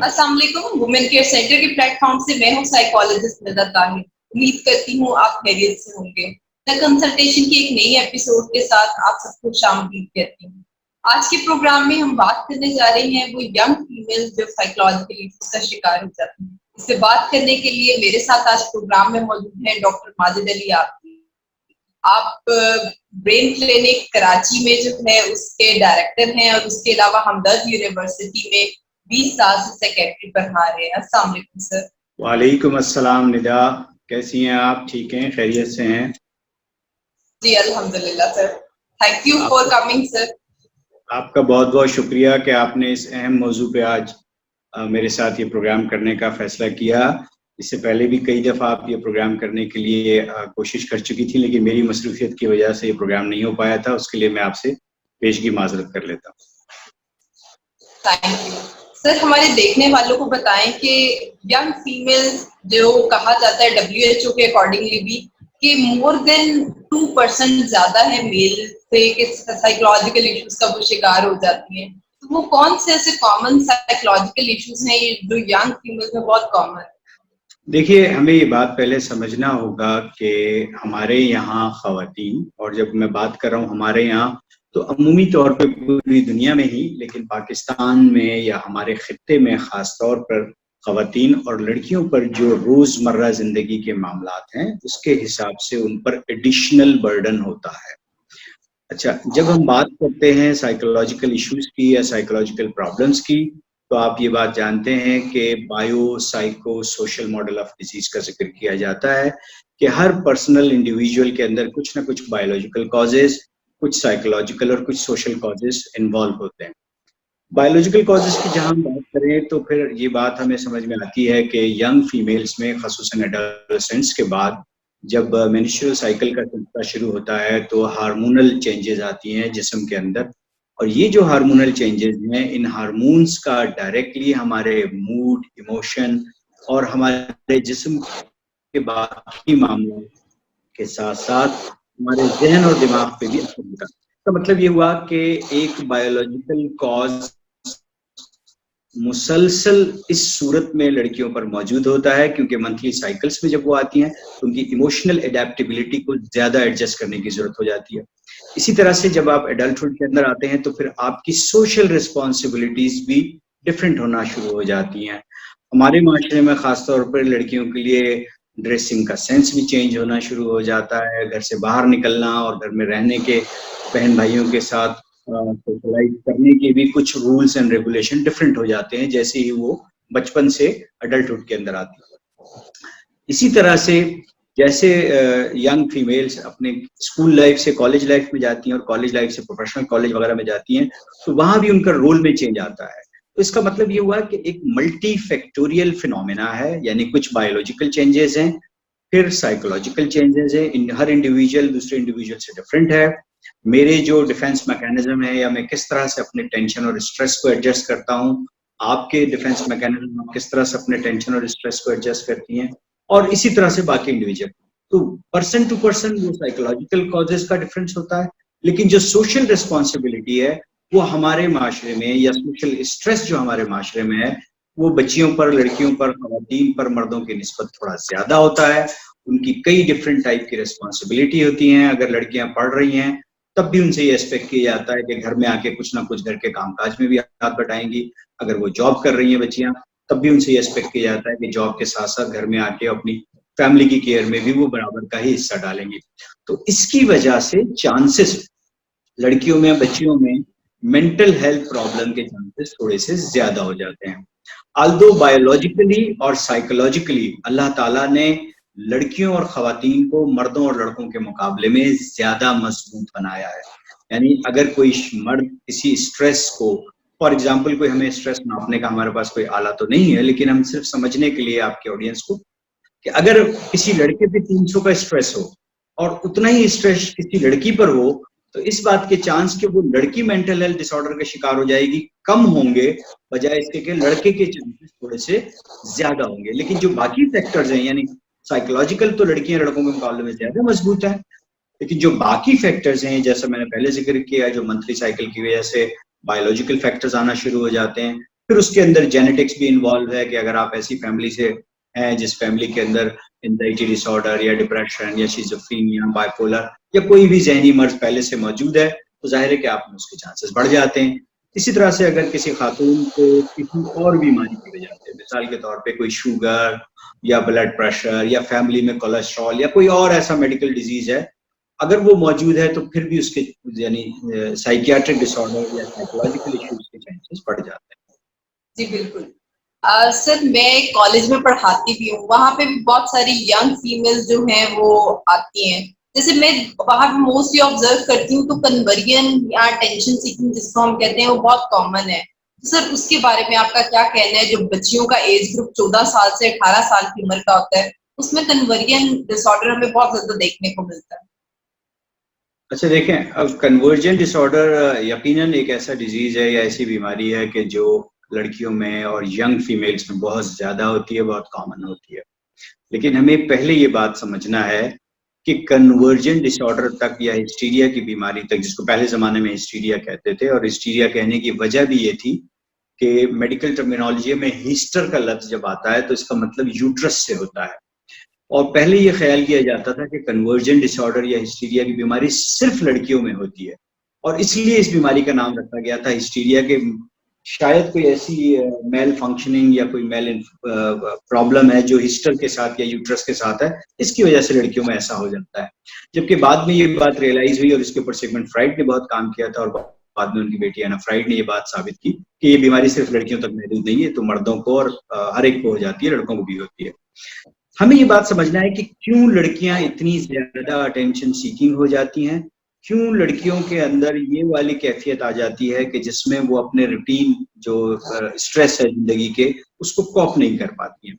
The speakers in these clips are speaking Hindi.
अस्सलाम वालेकुम। वुमेन केयर सेंटर के प्लेटफॉर्म से मैं हूँ साइकोलॉजिस्ट निदा ताहिर। उम्मीद करती हूँ आप खैरियत से होंगे। द कंसल्टेशन की एक नई एपिसोड के साथ आप सबको शामिल कहती हूँ। आज के प्रोग्राम में हम बात करने जा रहे हैं वो यंग फीमेल जो साइकोलॉजिकल इश्यूज का शिकार हो जाती है। इससे बात करने के लिए मेरे साथ आज प्रोग्राम में मौजूद है डॉक्टर माजिद अली। आप ब्रेन क्लिनिक कराची में जो है उसके डायरेक्टर हैं और उसके अलावा हमदर्द यूनिवर्सिटी में 20 साल से सेक्रेटरी पढ़ा रहे हैं। अस्सलाम वालेकुम सर। वालेकुम अस्सलाम निदा, कैसी हैं आप? ठीक हैं, खैरियत से हैं? जी अल्हम्दुलिल्लाह sir. Thank you for coming sir. आपका बहुत बहुत शुक्रिया कि आपने इस अहम मौजू पे आज मेरे साथ ये प्रोग्राम करने का फैसला किया। इससे पहले भी कई दफ़ा आप ये प्रोग्राम करने के लिए कोशिश कर चुकी थी, लेकिन मेरी मसरूफियत की वजह से ये प्रोग्राम नहीं हो पाया था। उसके लिए मैं आपसे पेशगी माजरत कर लेता हूँ। Thank you sir. हमारे देखने वालों को बताएं कि यंग फीमेल जो कहा जाता है WHO के अकॉर्डिंगली भी कि मोर देन 2% ज्यादा है मेल से कि साइकोलॉजिकल इश्यूज का वो शिकार हो जाती हैं। तो वो कौन से ऐसे कॉमन साइकोलॉजिकल इश्यूज हैं जो यंग फीमेल में बहुत कॉमन है? देखिए, हमें ये बात पहले समझना होगा कि हमारे यहाँ ख़वातीन, और जब मैं बात कर रहा हूँ हमारे यहाँ तो अमूमी तौर पे पूरी दुनिया में ही, लेकिन पाकिस्तान में या हमारे खित्ते में ख़ास तौर पर ख़वातीन और लड़कियों पर जो रोज़मर्रा ज़िंदगी के मामलात हैं उसके हिसाब से उन पर एडिशनल बर्डन होता है। अच्छा, जब हम बात करते हैं साइकोलॉजिकल इश्यूज की या साइकोलॉजिकल प्रॉब्लम्स की, तो आप ये बात जानते हैं कि bio psycho social model of disease का जिक्र किया जाता है कि हर पर्सनल इंडिविजुअल के अंदर कुछ ना कुछ बायोलॉजिकल कॉजेज, कुछ साइकोलॉजिकल और कुछ सोशल कॉजेज इन्वॉल्व होते हैं। बायोलॉजिकल कॉजेज की जहां हम बात करें तो फिर ये बात हमें समझ में आती है कि यंग फीमेल्स में, ख़ासतौन एडोलेसेंट्स के बाद जब मेंस्ट्रुअल साइकिल का सिलसिला शुरू होता है तो हार्मोनल चेंजेस आती हैं जिस्म के अंदर, और ये जो हार्मोनल चेंजेस हैं, इन हार्मोन्स का डायरेक्टली हमारे मूड, इमोशन और हमारे जिस्म के बाकी मामलों के साथ साथ हमारे जहन और दिमाग पे भी असर होता है। तो मतलब ये हुआ कि एक बायोलॉजिकल कॉज मुसलसल इस सूरत में लड़कियों पर मौजूद होता है, क्योंकि मंथली साइकिल्स में जब वो आती हैं तो उनकी इमोशनल एडेप्टेबिलिटी को ज्यादा एडजस्ट करने की जरूरत हो जाती है। इसी तरह से जब आप एडल्टहुड के अंदर आते हैं तो फिर आपकी सोशल रिस्पॉन्सिबिलिटीज भी डिफरेंट होना शुरू हो जाती हैं। हमारे माशरे में खासतौर पर लड़कियों के लिए ड्रेसिंग का सेंस भी चेंज होना शुरू हो जाता है। घर से बाहर निकलना और घर में रहने के, बहन भाइयों के साथ सोशलाइज करने के भी कुछ रूल्स एंड रेगुलेशन डिफरेंट हो जाते हैं जैसे ही वो बचपन से अडल्टहुड के अंदर आती है। इसी तरह से जैसे यंग फीमेल्स अपने स्कूल लाइफ से कॉलेज लाइफ में जाती हैं और कॉलेज लाइफ से प्रोफेशनल कॉलेज वगैरह में जाती हैं, तो वहां भी उनका रोल में चेंज आता है। तो इसका मतलब ये हुआ कि एक मल्टी फैक्टोरियल फिनोमेना है, यानी कुछ बायोलॉजिकल चेंजेस हैं, फिर साइकोलॉजिकल चेंजेस है। हर इंडिविजुअल दूसरे इंडिविजुअल से डिफरेंट है। मेरे जो डिफेंस मैकेनिज्म है या मैं किस तरह से अपने टेंशन और स्ट्रेस को एडजस्ट करता हूँ, आपके डिफेंस मैकेनिज्म आप किस तरह से अपने टेंशन और स्ट्रेस को एडजस्ट करती हैं, और इसी तरह से बाकी इंडिविजुअल। तो पर्सन टू पर्सन वो साइकोलॉजिकल कॉजेज का डिफरेंस होता है, लेकिन जो सोशल रिस्पॉन्सिबिलिटी है वो हमारे माशरे में, या सोशल स्ट्रेस जो हमारे माशरे में है, वो बच्चियों पर, लड़कियों पर, खवातीन पर मर्दों की निस्बत थोड़ा ज्यादा होता है। उनकी कई डिफरेंट टाइप की रिस्पॉन्सिबिलिटी होती हैं। अगर लड़कियां पढ़ रही हैं तब भी उनसे ये एक्सपेक्ट किया जाता है कि घर में आके कुछ ना कुछ घर के कामकाज में भी हाथ बटाएंगी। अगर वो जॉब कर रही हैं बच्चियां, तब भी उनसे ये एक्सपेक्ट किया जाता है कि जॉब के साथ साथ घर में आके अपनी फैमिली की केयर में भी वो बराबर का ही हिस्सा डालेंगी। तो इसकी वजह से चांसेस लड़कियों में, बच्चियों में मेंटल हेल्थ प्रॉब्लम के चांसेस थोड़े से ज्यादा हो जाते हैं। आल्दो बायोलॉजिकली और साइकोलॉजिकली अल्लाह ताला ने लड़कियों और खवातीन को मर्दों और लड़कों के मुकाबले में ज्यादा मजबूत बनाया है। यानी अगर कोई मर्द किसी स्ट्रेस को, फॉर एग्जाम्पल कोई, हमें स्ट्रेस नापने का हमारे पास कोई आला तो नहीं है, लेकिन हम सिर्फ समझने के लिए आपके ऑडियंस को, कि अगर किसी लड़के पे 300 का स्ट्रेस हो और उतना ही स्ट्रेस किसी लड़की पर हो, तो इस बात के चांस कि वो लड़की मेंटल हेल्थ डिसऑर्डर का शिकार हो जाएगी कम होंगे, बजाय इसके कि लड़के के चांसेस थोड़े से ज्यादा होंगे। लेकिन जो बाकी फैक्टर्स हैं, यानी साइकोलॉजिकल तो लड़कियां लड़कों के मुकाबले में ज्यादा मजबूत है, लेकिन जो बाकी फैक्टर्स हैं, जैसा मैंने पहले जिक्र किया, जो मंथली साइकिल की वजह से बायोलॉजिकल फैक्टर्स आना शुरू हो जाते हैं, फिर उसके अंदर जेनेटिक्स भी इन्वॉल्व है कि अगर आप ऐसी फैमिली से हैं जिस फैमिली के अंदर एंजाइटी डिसऑर्डर या डिप्रेशन या शिज़ोफ्रेनिया, बाइपोलर या कोई भी ज़हनी मर्ज पहले से मौजूद है, तो जाहिर है कि आप में उसके चांसेस बढ़ जाते हैं। इसी तरह से अगर किसी खातून को किसी और बीमारी की वजह से, मिसाल के तौर पे कोई शुगर या ब्लड प्रेशर या फैमिली में कोलेस्ट्रॉल या कोई और ऐसा मेडिकल डिजीज है, अगर वो मौजूद है तो फिर भी उसके यानी साइकियाट्रिक डिसऑर्डर या साइकोलॉजिकल इश्यूज के चांसेस बढ़ जाते हैं। जी बिल्कुल। सर मैं कॉलेज में पढ़ाती भी हूँ, वहाँ पे भी बहुत सारी यंग फीमेल्स जो हैं वो आती हैं। जैसे मैं वहाँ पे मोस्टली ऑब्जर्व करती हूँ तो कन्वर्जन या टेंशन सीकिंग जिसको हम कहते हैं वो बहुत कॉमन है। सर उसके बारे में आपका क्या कहना है? जो बच्चियों का एज ग्रुप 14 साल से 18 साल की उम्र का होता है, उसमें कन्वर्जन डिसऑर्डर हमें बहुत ज्यादा देखने को मिलता है। अच्छा देखें, अब कन्वर्जन डिसऑर्डर यकीनन एक ऐसा डिजीज है या ऐसी बीमारी है कि जो लड़कियों में और यंग फीमेल्स में बहुत ज्यादा होती है, बहुत कॉमन होती है। लेकिन हमें पहले ये बात समझना है कि कन्वर्जन डिसऑर्डर तक या हिस्टीरिया की बीमारी तक, जिसको पहले जमाने में हिस्टीरिया कहते थे, और हिस्टीरिया कहने की वजह भी ये थी कि मेडिकल टर्मिनोलॉजी में हिस्टर का लफ्ज जब आता है तो इसका मतलब यूट्रस से होता है। और पहले ये ख्याल किया जाता था कि कन्वर्जन डिसऑर्डर या हिस्टीरिया की बीमारी सिर्फ लड़कियों में होती है, और इसलिए इस बीमारी का नाम रखा गया था हिस्टीरिया के शायद कोई ऐसी मेल फंक्शनिंग या कोई मेल प्रॉब्लम है जो हिस्टर के साथ या यूट्रस के साथ है, इसकी वजह से लड़कियों में ऐसा हो जाता है। जबकि बाद में ये बात रियलाइज हुई और इसके ऊपर सिगमंड फ्राइड ने बहुत काम किया था, और बाद में उनकी बेटी एना फ्राइड ने ये बात साबित की कि ये बीमारी सिर्फ लड़कियों तक महदूद नहीं है, तो मर्दों को और हर एक को हो जाती है, लड़कों को भी होती है। हमें ये बात समझना है कि क्यों लड़कियां इतनी ज्यादा अटेंशन सीकिंग हो जाती हैं, क्यों लड़कियों के अंदर ये वाली कैफियत आ जाती है कि जिसमें वो अपने रूटीन जो स्ट्रेस है जिंदगी के, उसको कॉप नहीं कर पाती हैं।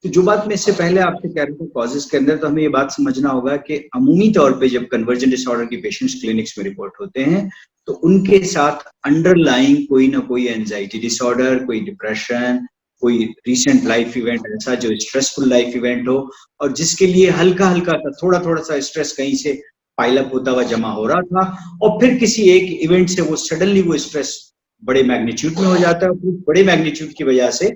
तो जो बात मैं इससे पहले आपसे कह रहा था कॉजेज के अंदर, तो हमें ये बात समझना होगा कि अमूमी तौर पे जब कन्वर्जन डिसऑर्डर के पेशेंट्स क्लिनिक्स में रिपोर्ट होते हैं तो उनके साथ अंडरलाइंग कोई ना कोई एंजाइटी डिसऑर्डर, कोई डिप्रेशन, कोई रिसेंट लाइफ इवेंट ऐसा जो स्ट्रेसफुल लाइफ इवेंट हो, और जिसके लिए हल्का हल्का सा थोड़ा थोड़ा सा स्ट्रेस कहीं से पाइलअप होता हुआ जमा हो रहा था, और फिर किसी एक इवेंट से वो सडनली वो स्ट्रेस बड़े मैग्नीट्यूड में हो जाता है, और बड़े मैग्नीट्यूड की वजह से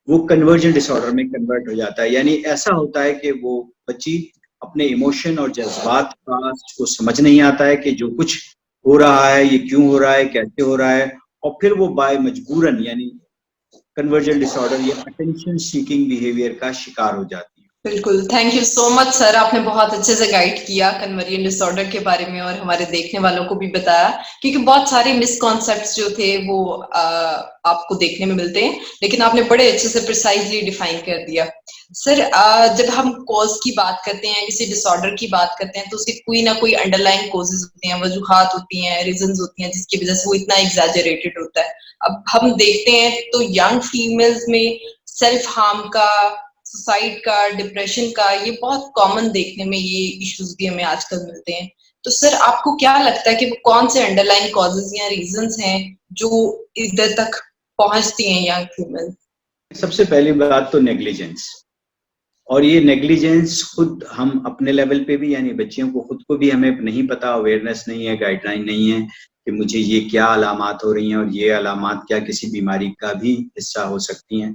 वो कन्वर्जन डिसऑर्डर में कन्वर्ट हो जाता है। यानी ऐसा होता है कि वो बच्ची अपने इमोशन और जज्बात को समझ नहीं आता है कि जो कुछ हो रहा है ये क्यों हो रहा है, कैसे हो रहा है, और फिर वो बाय मजबूरन यानी कन्वर्जन डिसऑर्डर या अटेंशन सीकिंग बिहेवियर का शिकार हो जाती है। बिल्कुल, thank you so much sir, आपने बहुत अच्छे से गाइड किया कन्वर्जन डिसऑर्डर के बारे में और हमारे देखने वालों को भी बताया, क्योंकि बहुत सारे मिसकॉन्सेप्ट्स जो थे वो आपको देखने में मिलते हैं, लेकिन आपने बड़े अच्छे से प्रिसाइजली डिफाइन कर दिया। सर जब हम कॉज की बात करते हैं, किसी डिसऑर्डर की बात करते हैं, तो उसके कोई ना कोई अंडरलाइंग कॉजेज होती हैं, वजूहात होती हैं, रीजंस होती हैं जिसकी वजह से वो इतना एग्जैजरेटेड होता है। अब हम देखते हैं तो यंग फीमेल्स में सेल्फ हार्म का, सुसाइड का, डिप्रेशन का, ये बहुत कॉमन देखने में ये इश्यूज भी हमें आजकल मिलते हैं। तो सर आपको क्या लगता है कि वो कौन से अंडरलाइन कॉजेज या रीजंस हैं जो इधर तक पहुंचती हैं यंग फीमेल? सबसे पहली बात तो नेग्लिजेंस, और ये नेग्लिजेंस खुद हम अपने लेवल पे भी यानी बच्चियों को खुद को भी हमें नहीं पता, अवेयरनेस नहीं है, गाइडलाइन नहीं है कि मुझे ये क्या अलामात हो रही हैं और ये अलामात क्या किसी बीमारी का भी हिस्सा हो सकती हैं।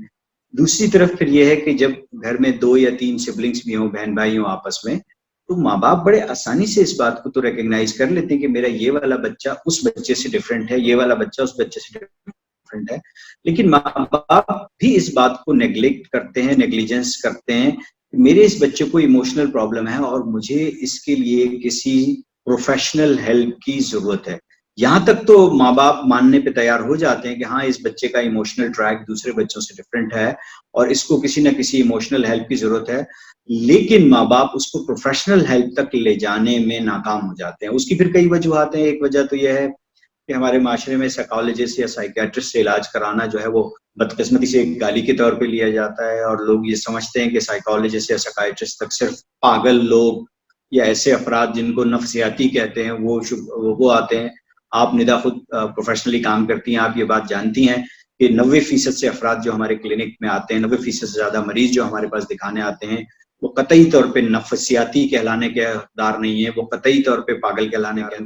दूसरी तरफ फिर ये है कि जब घर में 2 या 3 सिबलिंग्स भी हों, बहन भाई हों आपस में, तो माँ बाप बड़े आसानी से इस बात को तो रिकग्नाइज कर लेते हैं कि मेरा ये वाला बच्चा उस बच्चे से डिफरेंट है, ये वाला बच्चा उस बच्चे से डिफरेंट है। लेकिन माँ बाप भी इस बात को नेग्लेक्ट करते हैं, नेग्लिजेंस करते हैं, मेरे इस बच्चे को इमोशनल प्रॉब्लम है और मुझे इसके लिए किसी प्रोफेशनल हेल्प की जरूरत है। यहाँ तक तो माँ बाप मानने पे तैयार हो जाते हैं कि हाँ इस बच्चे का इमोशनल ट्रैक दूसरे बच्चों से डिफरेंट है और इसको किसी न किसी इमोशनल हेल्प की जरूरत है, लेकिन माँ बाप उसको प्रोफेशनल हेल्प तक ले जाने में नाकाम हो जाते हैं। उसकी फिर कई वजूहत हैं। एक वजह तो यह है कि हमारे माशरे में साइकोलॉजिस्ट या साइकियाट्रिस्ट से इलाज कराना जो है वो बदकिस्मती से एक गाली के तौर पे लिया जाता है, और लोग ये समझते हैं कि साइकोलॉजिस्ट या साइकियाट्रिस्ट तक सिर्फ पागल लोग या ऐसे अफराद जिनको नफ्सियाती कहते हैं वो आते हैं। आप निदा खुद प्रोफेशनली काम करती हैं, आप ये बात जानती हैं कि 90% से अफराद जो हमारे क्लिनिक में आते हैं, 90% से ज्यादा मरीज जो हमारे पास दिखाने आते हैं, वो कतई तौर पे नफ्सियाती कहलाने के हकदार नहीं है, वो कतई तौर पे पागल कहलाने के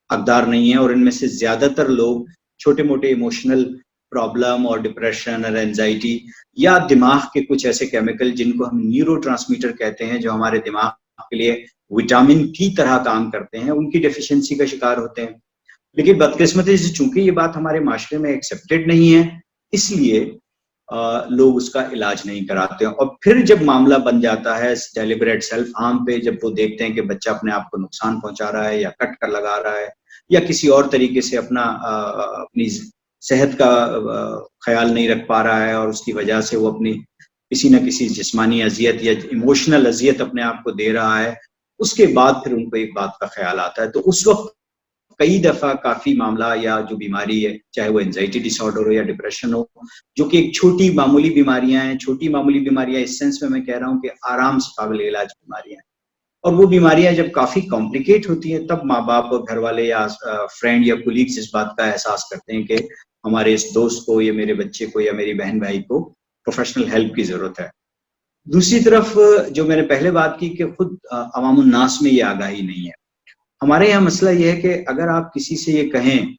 हकदार नहीं है, और इनमें से ज्यादातर लोग छोटे मोटे इमोशनल प्रॉब्लम और डिप्रेशन और एंजाइटी, या दिमाग के कुछ ऐसे केमिकल जिनको हम न्यूरोट्रांसमीटर कहते हैं, जो हमारे दिमाग के लिए विटामिन की तरह काम करते हैं, उनकी डेफिशिएंसी का शिकार होते हैं। लेकिन बदकिस्मती से चूंकि ये बात हमारे माशरे में एक्सेप्टेड नहीं है, इसलिए लोग उसका इलाज नहीं कराते हैं। और फिर जब मामला बन जाता है डेलिबरेट सेल्फ हार्म पे, जब वो देखते हैं कि बच्चा अपने आप को नुकसान पहुंचा रहा है या कट कर लगा रहा है या किसी और तरीके से अपनी सेहत का ख्याल नहीं रख पा रहा है और उसकी वजह से वो अपनी किसी न किसी जिस्मानी अजियत या इमोशनल अजियत अपने आप को दे रहा है, उसके बाद फिर उनको एक बात का ख्याल आता है। तो उस वक्त कई दफा काफी मामला या जो बीमारी है, चाहे वो एंजाइटी डिसऑर्डर हो या डिप्रेशन हो, जो कि एक छोटी मामूली बीमारियां हैं, छोटी मामूली बीमारियां इस सेंस में मैं कह रहा हूं कि आराम से काबिल इलाज बीमारियां हैं। और वो बीमारियां जब काफी कॉम्प्लिकेट होती हैं, तब माँ बाप और घर वाले या फ्रेंड या कुलीग्स इस बात का एहसास करते हैं कि हमारे इस दोस्त को या मेरे बच्चे को या मेरी बहन भाई को प्रोफेशनल हेल्प की जरूरत है। दूसरी तरफ जो मैंने पहले बात की कि खुद अवामुन नास में ये आगाही नहीं है। हमारे यहाँ मसला ये है कि अगर आप किसी से ये कहें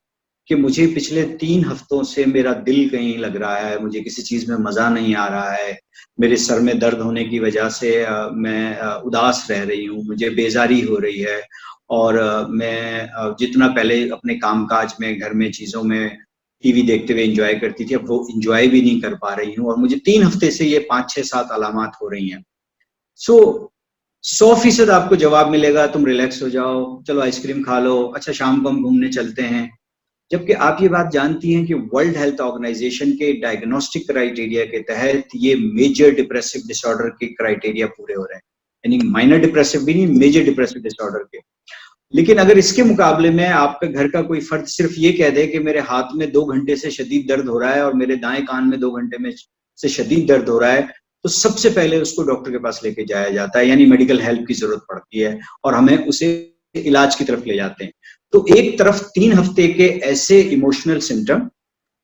कि मुझे पिछले 3 हफ्तों से मेरा दिल कहीं लग रहा है, मुझे किसी चीज में मजा नहीं आ रहा है, मेरे सर में दर्द होने की वजह से मैं उदास रह रही हूँ, मुझे बेजारी हो रही है, और मैं जितना पहले अपने कामकाज में घर में चीजों में टीवी देखते हुए एंजॉय करती थी, अब वो एंजॉय भी नहीं कर पा रही हूँ, और मुझे 3 हफ्ते से ये 5-6-7 अलामात हो रही हैं। सो 100% आपको जवाब मिलेगा, तुम रिलैक्स हो जाओ, चलो आइसक्रीम खा लो, अच्छा शाम को हम घूमने चलते हैं। जबकि आप ये बात जानती हैं कि वर्ल्ड हेल्थ ऑर्गेनाइजेशन के डायग्नोस्टिक क्राइटेरिया के तहत ये मेजर डिप्रेसिव डिसऑर्डर के क्राइटेरिया पूरे हो रहे हैं, यानी माइनर डिप्रेसिव भी नहीं, मेजर डिप्रेसिव डिसऑर्डर के। लेकिन अगर इसके मुकाबले में आपके घर का कोई फर्द सिर्फ ये कह दे कि मेरे हाथ में 2 घंटे से शदीद दर्द हो रहा है और मेरे दाएं कान में 2 घंटे में से शदीद दर्द हो रहा है, तो सबसे पहले उसको डॉक्टर के पास लेके जाया जाता है, यानी मेडिकल हेल्प की जरूरत पड़ती है और हमें उसे इलाज की तरफ ले जाते हैं। तो एक तरफ 3 हफ्ते के ऐसे इमोशनल सिम्टम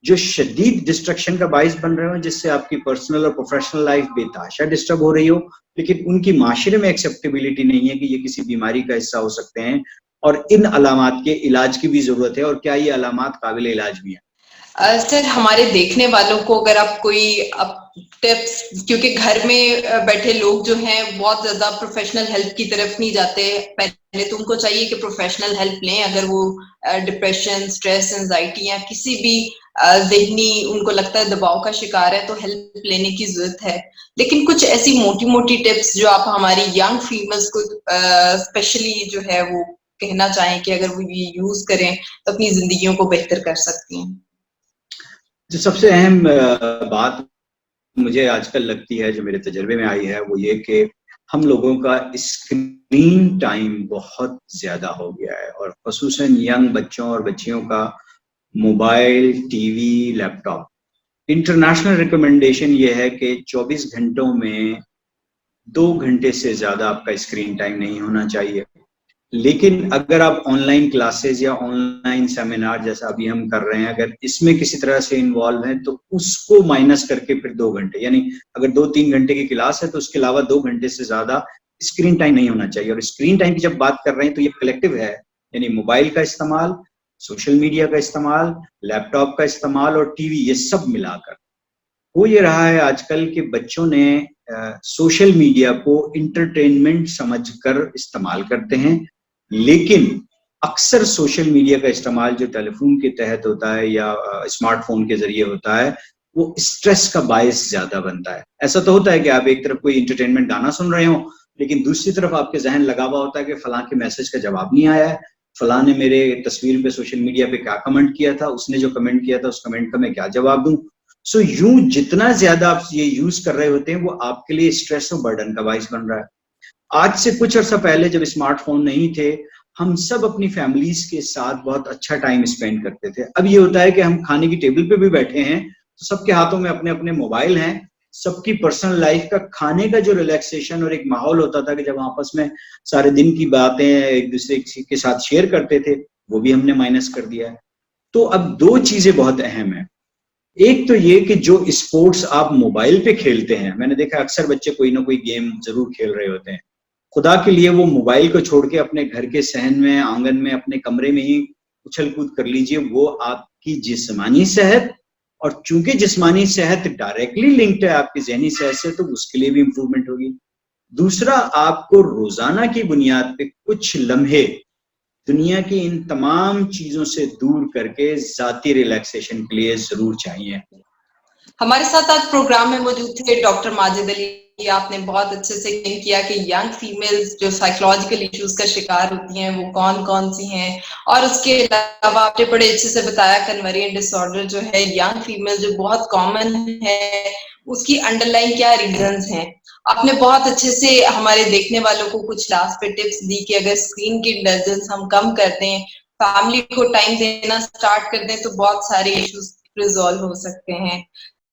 जो शदीद डिस्ट्रक्शन का बाइस बन रहे हो, जिससे आपकी पर्सनल और प्रोफेशनल लाइफ बेतहाशा डिस्टर्ब हो रही हो, लेकिन उनकी माशरे में एक्सेप्टेबिलिटी नहीं है कि ये किसी बीमारी का हिस्सा हो सकते हैं, और इन अलामात के इलाज की भी जरूरत है, और क्या ये अलामात काबिल इलाज भी है। सर, हमारे देखने वालों को अगर आप कोई टिप्स, क्योंकि घर में बैठे लोग जो हैं बहुत ज्यादा प्रोफेशनल हेल्प की तरफ नहीं जाते, पहले तो उनको चाहिए कि प्रोफेशनल हेल्प लें अगर वो डिप्रेशन, स्ट्रेस, एंजाइटी या किसी भी ज़हनी उनको लगता है दबाव का शिकार है, तो हेल्प लेने की जरूरत है। लेकिन कुछ ऐसी मोटी मोटी टिप्स जो आप हमारी यंग फीमेल्स को स्पेशली जो है वो कहना चाहें कि अगर वो ये यूज करें तो अपनी जिंदगियों को बेहतर कर सकती हैं। जो सबसे अहम बात मुझे आजकल लगती है, जो मेरे तजर्बे में आई है, वो ये कि हम लोगों का स्क्रीन टाइम बहुत ज्यादा हो गया है, और खुसूसन यंग बच्चों और बच्चियों का mobile, TV, laptop. International recommendation ये है कि 24 घंटों में 2 घंटे से ज्यादा आपका स्क्रीन टाइम नहीं होना चाहिए। लेकिन अगर आप ऑनलाइन क्लासेस या ऑनलाइन सेमिनार जैसा अभी हम कर रहे हैं, अगर इसमें किसी तरह से इन्वॉल्व हैं, तो उसको माइनस करके फिर 2 घंटे, यानी अगर 2-3 घंटे की क्लास है तो उसके अलावा 2 घंटे से ज्यादा स्क्रीन टाइम नहीं होना चाहिए। और स्क्रीन टाइम की जब बात कर रहे हैं तो ये कलेक्टिव है, यानी मोबाइल का इस्तेमाल, सोशल मीडिया का इस्तेमाल, लैपटॉप का इस्तेमाल और टीवी, ये सब मिलाकर। हो ये रहा है आजकल कि बच्चों ने सोशल मीडिया को इंटरटेनमेंट समझकर इस्तेमाल करते हैं, लेकिन अक्सर सोशल मीडिया का इस्तेमाल जो टेलीफोन के तहत होता है या स्मार्टफोन के जरिए होता है, वो स्ट्रेस का बायस ज्यादा बनता है। ऐसा तो होता है कि आप एक तरफ कोई इंटरटेनमेंट गाना सुन रहे हो, लेकिन दूसरी तरफ आपके जहन लगा हुआ होता है कि फलां के मैसेज का जवाब नहीं आया है, फलां ने मेरे तस्वीर पे सोशल मीडिया पे क्या कमेंट किया था, उसने जो कमेंट किया था उस कमेंट का मैं क्या जवाब दूं। सो यूं जितना ज्यादा आप ये यूज कर रहे होते हैं, वो आपके लिए स्ट्रेस और बर्डन का बायस बन रहा है। आज से कुछ अर्सा पहले जब स्मार्टफोन नहीं थे, हम सब अपनी फैमिलीज के साथ बहुत अच्छा टाइम स्पेंड करते थे। अब ये होता है कि हम खाने की टेबल पे भी बैठे हैं तो सबके हाथों में अपने अपने मोबाइल हैं। सबकी पर्सनल लाइफ का, खाने का जो रिलैक्सेशन और एक माहौल होता था कि जब आपस में सारे दिन की बातें एक दूसरे के साथ शेयर करते थे, वो भी हमने माइनस कर दिया है। तो अब 2 चीजें बहुत अहम है। एक तो ये कि जो स्पोर्ट्स आप मोबाइल पे खेलते हैं, मैंने देखा अक्सर बच्चे कोई ना कोई गेम जरूर खेल रहे होते हैं। खुदा के लिए वो मोबाइल को छोड़ के अपने घर के सहन में, आंगन में, अपने कमरे में ही उछल कूद कर लीजिए। वो आपकी जिस्मानी सेहत और चूंकि जिस्मानी सेहत डायरेक्टली लिंक्ड है आपकी ज़हनी सेहत से, तो उसके लिए भी इम्प्रूवमेंट होगी। दूसरा, आपको रोजाना की बुनियाद पे कुछ लम्हे दुनिया की इन तमाम चीजों से दूर करके जाती रिलैक्सेशन के लिए जरूर चाहिए। हमारे साथ आज प्रोग्राम में मौजूद थे डॉक्टर माजिद अली। आपने बहुत अच्छे से एक्सप्लेन किया कि यंग फीमेल्स जो साइकोलॉजिकल इश्यूज का शिकार होती हैं वो कौन कौन सी हैं, और उसके अलावा आपने बड़े अच्छे से बताया कन्वर्जन डिसऑर्डर जो है यंग फीमेल जो बहुत कॉमन है, उसकी अंडरलाइन क्या रीजंस हैं। आपने बहुत अच्छे से हमारे देखने वालों को कुछ लास्ट पे टिप्स दी कि अगर स्क्रीन की इंडल्जेंस हम कम कर दें, फैमिली को टाइम देना स्टार्ट कर दें, तो बहुत सारे इश्यूज रिजॉल्व हो सकते हैं।